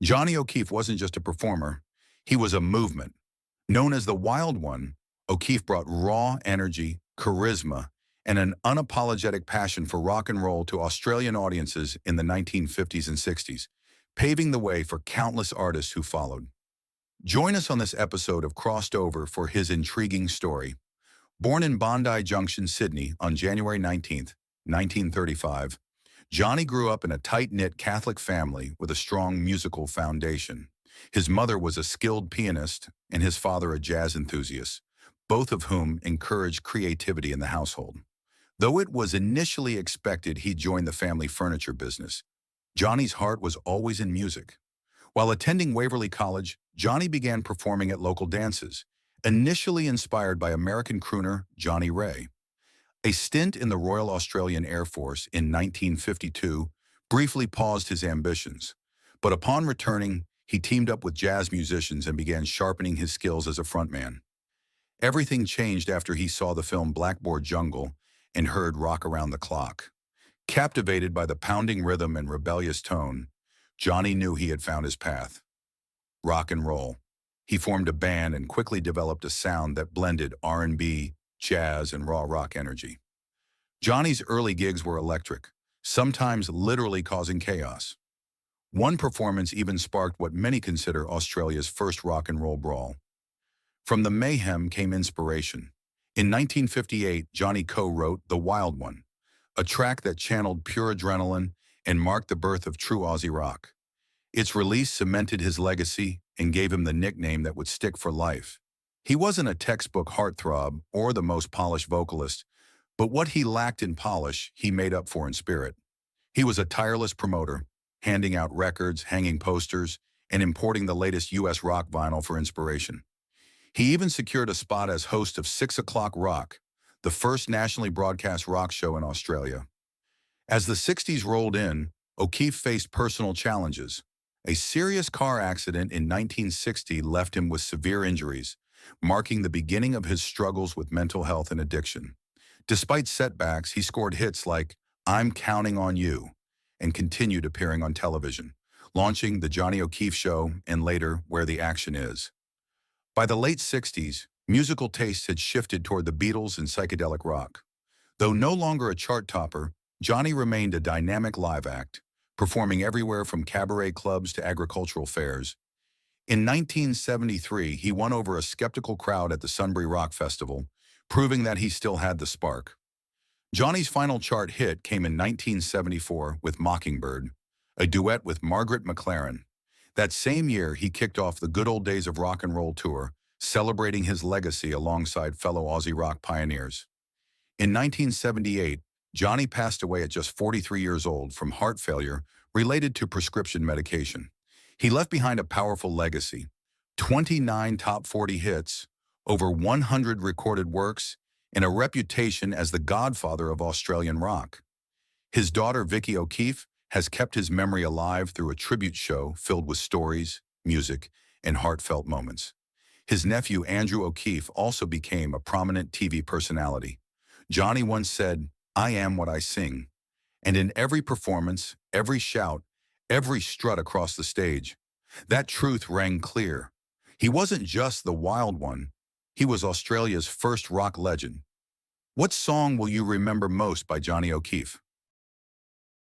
Johnny O'Keefe wasn't just a performer, he was a movement. Known as the Wild One, O'Keefe brought raw energy, charisma, and an unapologetic passion for rock and roll to Australian audiences in the 1950s and 60s, paving the way for countless artists who followed. Join us on this episode of Crossed Over for his intriguing story. Born in Bondi Junction, Sydney on January 19th, 1935, Johnny grew up in a tight-knit Catholic family with a strong musical foundation. His mother was a skilled pianist and his father a jazz enthusiast, both of whom encouraged creativity in the household. Though it was initially expected he'd join the family furniture business, Johnny's heart was always in music. While attending Waverley College, Johnny began performing at local dances, initially inspired by American crooner Johnny Ray. A stint in the Royal Australian Air Force in 1952 briefly paused his ambitions, but upon returning, he teamed up with jazz musicians and began sharpening his skills as a frontman. Everything changed after he saw the film Blackboard Jungle and heard Rock Around the Clock. Captivated by the pounding rhythm and rebellious tone, Johnny knew he had found his path. Rock and roll. He formed a band and quickly developed a sound that blended R&B, jazz, and raw rock energy. Johnny's early gigs were electric, sometimes literally causing chaos. One performance even sparked what many consider Australia's first rock and roll brawl. From the mayhem came inspiration. In 1958, Johnny co-wrote The Wild One, a track that channeled pure adrenaline and marked the birth of true Aussie rock. Its release cemented his legacy and gave him the nickname that would stick for life. He wasn't a textbook heartthrob or the most polished vocalist, but what he lacked in polish, he made up for in spirit. He was a tireless promoter, handing out records, hanging posters, and importing the latest U.S. rock vinyl for inspiration. He even secured a spot as host of 6 O'Clock Rock, the first nationally broadcast rock show in Australia. As the 60s rolled in, O'Keefe faced personal challenges. A serious car accident in 1960 left him with severe injuries, marking the beginning of his struggles with mental health and addiction. Despite setbacks, he scored hits like I'm Counting on You and continued appearing on television, launching The Johnny O'Keefe Show and later Where the Action Is. By the late 60s, musical tastes had shifted toward the Beatles and psychedelic rock. Though no longer a chart topper, Johnny remained a dynamic live act, performing everywhere from cabaret clubs to agricultural fairs. In 1973, he won over a skeptical crowd at the Sunbury Rock Festival, proving that he still had the spark. Johnny's final chart hit came in 1974 with Mockingbird, a duet with Margaret McLaren. That same year, he kicked off the Good Old Days of Rock and Roll tour, celebrating his legacy alongside fellow Aussie rock pioneers. In 1978, Johnny passed away at just 43 years old from heart failure related to prescription medication. He left behind a powerful legacy: 29 top 40 hits, over 100 recorded works, and a reputation as the godfather of Australian rock. His daughter Vicki O'Keefe has kept his memory alive through a tribute show filled with stories, music, and heartfelt moments. His nephew Andrew O'Keefe also became a prominent TV personality. Johnny once said, "I am what I sing." And in every performance, every shout, every strut across the stage, that truth rang clear. He wasn't just the Wild One, he was Australia's first rock legend. What song will you remember most by Johnny O'Keefe?